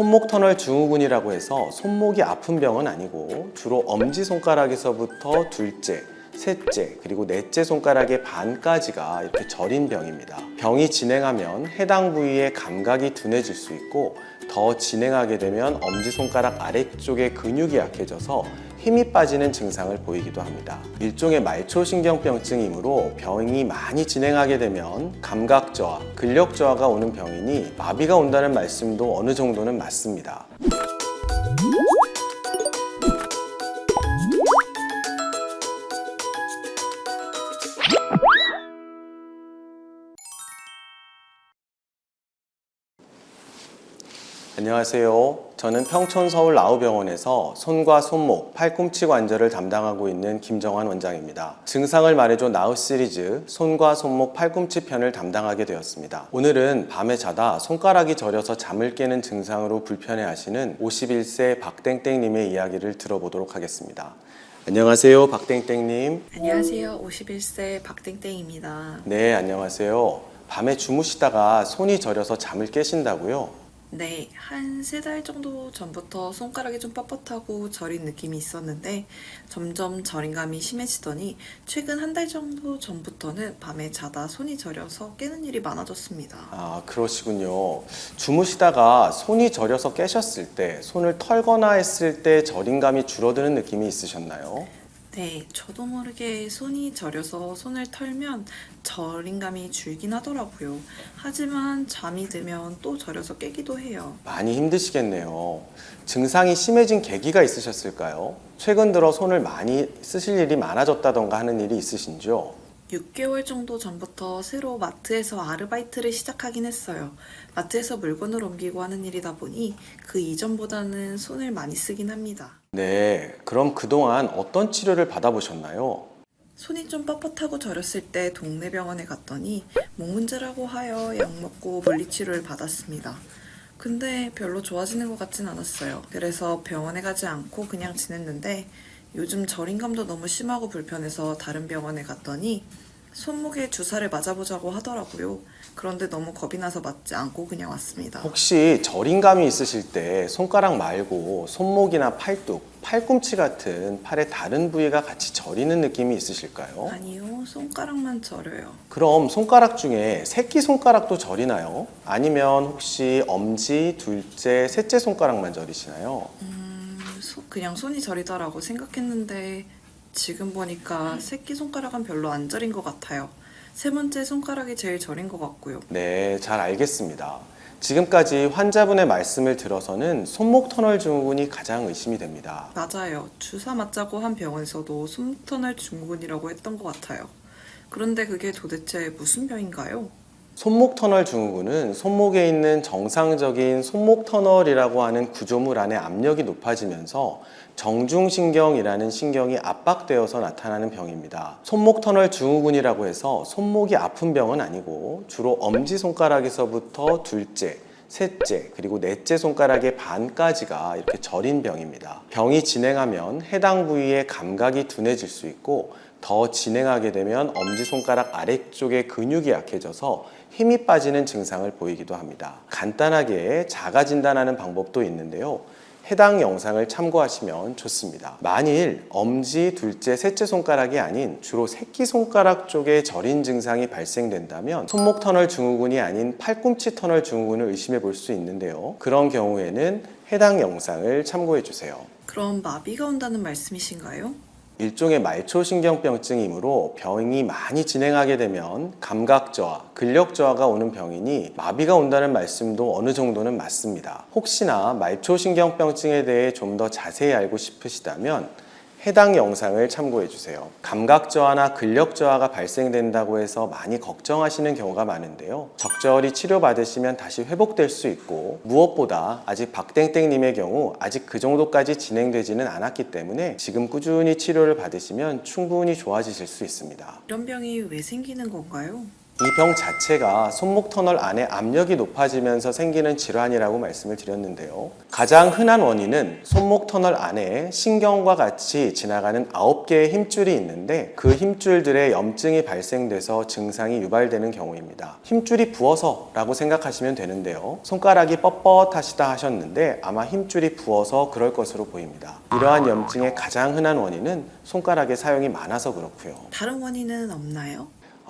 손목 터널 증후군이라고 해서 손목이 아픈 병은 아니고 주로 엄지손가락에서부터 둘째, 셋째, 그리고 넷째 손가락의 반까지가 이렇게 저린 병입니다. 병이 진행하면 해당 부위의 감각이 둔해질 수 있고 더 진행하게 되면 엄지손가락 아래쪽의 근육이 약해져서 힘이 빠지는 증상을 보이기도 합니다. 일종의 말초신경병증이므로 병이 많이 진행하게 되면 감각 저하, 근력 저하가 오는 병이니 마비가 온다는 말씀도 어느 정도는 맞습니다. 안녕하세요. 저는 평촌 서울 라우병원에서 손과 손목, 팔꿈치 관절을 담당하고 있는 김정환 원장입니다. 증상을 말해줘 나우 시리즈 손과 손목, 팔꿈치 편을 담당하게 되었습니다. 오늘은 밤에 자다 손가락이 저려서 잠을 깨는 증상으로 불편해하시는 51세 박땡땡님의 이야기를 들어보도록 하겠습니다. 안녕하세요, 박땡땡님. 안녕하세요. 51세 박땡땡입니다. 네, 안녕하세요. 밤에 주무시다가 손이 저려서 잠을 깨신다고요? 네, 한 3달 정도 전부터 손가락이 좀 뻣뻣하고 저린 느낌이 있었는데 점점 저림감이 심해지더니 최근 1달 정도 전부터는 밤에 자다 손이 저려서 깨는 일이 많아졌습니다. 아, 그러시군요. 주무시다가 손이 저려서 깨셨을 때, 손을 털거나 했을 때 저림감이 줄어드는 느낌이 있으셨나요? 네, 저도 모르게 손이 저려서 손을 털면 저림감이 줄긴 하더라고요. 하지만 잠이 들면 또 저려서 깨기도 해요. 많이 힘드시겠네요. 증상이 심해진 계기가 있으셨을까요? 최근 들어 손을 많이 쓰실 일이 많아졌다던가 하는 일이 있으신지요? 6개월 정도 전부터 새로 마트에서 아르바이트를 시작하긴 했어요. 마트에서 물건을 옮기고 하는 일이다 보니 그 이전보다는 손을 많이 쓰긴 합니다. 네, 그럼 그동안 어떤 치료를 받아보셨나요? 손이 좀 뻣뻣하고 저렸을 때 동네 병원에 갔더니 목 문제라고 하여 약 먹고 물리치료를 받았습니다. 근데 별로 좋아지는 것 같진 않았어요. 그래서 병원에 가지 않고 그냥 지냈는데 요즘 저림감도 너무 심하고 불편해서 다른 병원에 갔더니 손목에 주사를 맞아보자고 하더라고요. 그런데 너무 겁이 나서 맞지 않고 그냥 왔습니다. 혹시 저림감이 있으실 때 손가락 말고 손목이나 팔뚝, 팔꿈치 같은 팔의 다른 부위가 같이 저리는 느낌이 있으실까요? 아니요, 손가락만 저려요. 그럼 손가락 중에 새끼손가락도 저리나요? 아니면 혹시 엄지, 둘째, 셋째 손가락만 저리시나요? 그냥 손이 저리다라고 생각했는데 지금 보니까 새끼손가락은 별로 안 저린 것 같아요. 3번째 손가락이 제일 저린 것 같고요. 네, 잘 알겠습니다. 지금까지 환자분의 말씀을 들어서는 손목 터널 증후군이 가장 의심이 됩니다. 맞아요. 주사 맞자고 한 병원에서도 손목터널 증후군이라고 했던 것 같아요. 그런데 그게 도대체 무슨 병인가요? 손목 터널 증후군은 손목에 있는 정상적인 손목 터널이라고 하는 구조물 안에 압력이 높아지면서 정중신경이라는 신경이 압박되어서 나타나는 병입니다. 손목 터널 증후군이라고 해서 손목이 아픈 병은 아니고 주로 엄지손가락에서부터 둘째, 셋째, 그리고 넷째 손가락의 반까지가 이렇게 저린 병입니다. 병이 진행하면 해당 부위의 감각이 둔해질 수 있고 더 진행하게 되면 엄지손가락 아래쪽의 근육이 약해져서 힘이 빠지는 증상을 보이기도 합니다. 간단하게 자가 진단하는 방법도 있는데요. 해당 영상을 참고하시면 좋습니다. 만일 엄지, 둘째, 셋째 손가락이 아닌 주로 새끼손가락 쪽에 저린 증상이 발생된다면 손목 터널 증후군이 아닌 팔꿈치 터널 증후군을 의심해 볼 수 있는데요. 그런 경우에는 해당 영상을 참고해 주세요. 그럼 마비가 온다는 말씀이신가요? 일종의 말초신경병증이므로 병이 많이 진행하게 되면 감각 저하, 근력 저하가 오는 병이니 마비가 온다는 말씀도 어느 정도는 맞습니다. 혹시나 말초신경병증에 대해 좀 더 자세히 알고 싶으시다면 해당 영상을 참고해 주세요. 감각 저하나 근력 저하가 발생된다고 해서 많이 걱정하시는 경우가 많은데요. 적절히 치료받으시면 다시 회복될 수 있고 무엇보다 아직 박땡땡님의 경우 아직 그 정도까지 진행되지는 않았기 때문에 지금 꾸준히 치료를 받으시면 충분히 좋아지실 수 있습니다. 이런 병이 왜 생기는 건가요? 이 병 자체가 손목 터널 안에 압력이 높아지면서 생기는 질환이라고 말씀을 드렸는데요. 가장 흔한 원인은 손목 터널 안에 신경과 같이 지나가는 9개의 힘줄이 있는데 그 힘줄들의 염증이 발생돼서 증상이 유발되는 경우입니다. 힘줄이 부어서라고 생각하시면 되는데요. 손가락이 뻣뻣하시다 하셨는데 아마 힘줄이 부어서 그럴 것으로 보입니다. 이러한 염증의 가장 흔한 원인은 손가락의 사용이 많아서 그렇고요. 다른 원인은 없나요?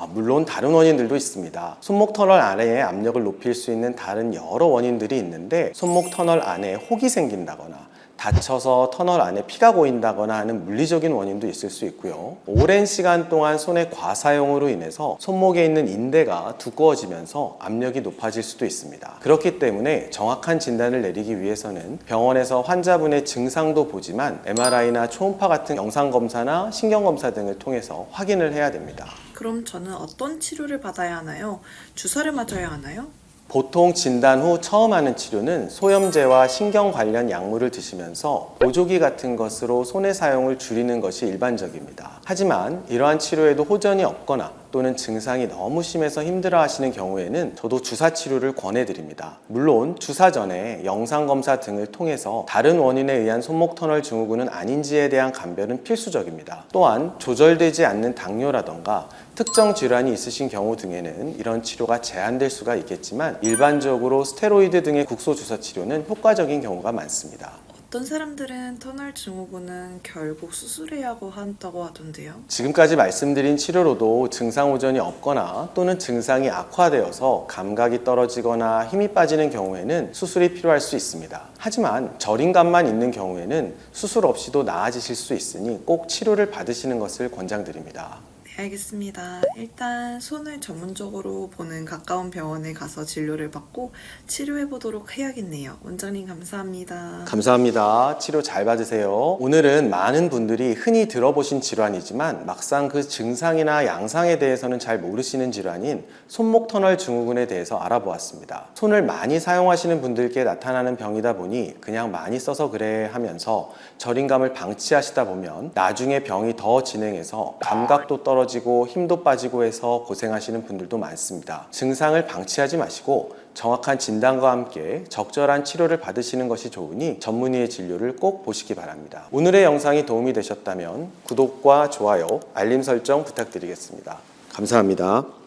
물론 다른 원인들도 있습니다. 손목 터널 안에 압력을 높일 수 있는 다른 여러 원인들이 있는데 손목 터널 안에 혹이 생긴다거나 다쳐서 터널 안에 피가 고인다거나 하는 물리적인 원인도 있을 수 있고요. 오랜 시간 동안 손의 과사용으로 인해서 손목에 있는 인대가 두꺼워지면서 압력이 높아질 수도 있습니다. 그렇기 때문에 정확한 진단을 내리기 위해서는 병원에서 환자분의 증상도 보지만 MRI나 초음파 같은 영상검사나 신경검사 등을 통해서 확인을 해야 됩니다. 그럼 저는 어떤 치료를 받아야 하나요? 주사를 맞아야 하나요? 보통 진단 후 처음 하는 치료는 소염제와 신경 관련 약물을 드시면서 보조기 같은 것으로 손의 사용을 줄이는 것이 일반적입니다. 하지만 이러한 치료에도 호전이 없거나 또는 증상이 너무 심해서 힘들어 하시는 경우에는 저도 주사 치료를 권해드립니다. 물론 주사 전에 영상검사 등을 통해서 다른 원인에 의한 손목 터널 증후군은 아닌지에 대한 감별은 필수적입니다. 또한 조절되지 않는 당뇨라던가 특정 질환이 있으신 경우 등에는 이런 치료가 제한될 수가 있겠지만 일반적으로 스테로이드 등의 국소 주사 치료는 효과적인 경우가 많습니다. 어떤 사람들은 터널 증후군은 결국 수술해야 한다고 하던데요. 지금까지 말씀드린 치료로도 증상 호전이 없거나 또는 증상이 악화되어서 감각이 떨어지거나 힘이 빠지는 경우에는 수술이 필요할 수 있습니다. 하지만 저림감만 있는 경우에는 수술 없이도 나아지실 수 있으니 꼭 치료를 받으시는 것을 권장드립니다. 네, 알겠습니다. 일단 손을 전문적으로 보는 가까운 병원에 가서 진료를 받고 치료해 보도록 해야겠네요. 원장님 감사합니다. 감사합니다. 치료 잘 받으세요. 오늘은 많은 분들이 흔히 들어보신 질환이지만 막상 그 증상이나 양상에 대해서는 잘 모르시는 질환인 손목 터널 증후군에 대해서 알아보았습니다. 손을 많이 사용하시는 분들께 나타나는 병이다 보니 그냥 많이 써서 그래 하면서 저림감을 방치하시다 보면 나중에 병이 더 진행해서 감각도 떨어지고 힘도 빠지고 해서 고생하시는 분들도 많습니다. 증상을 방치하지 마시고 정확한 진단과 함께 적절한 치료를 받으시는 것이 좋으니 전문의의 진료를 꼭 보시기 바랍니다. 오늘의 영상이 도움이 되셨다면 구독과 좋아요, 알림 설정 부탁드리겠습니다. 감사합니다.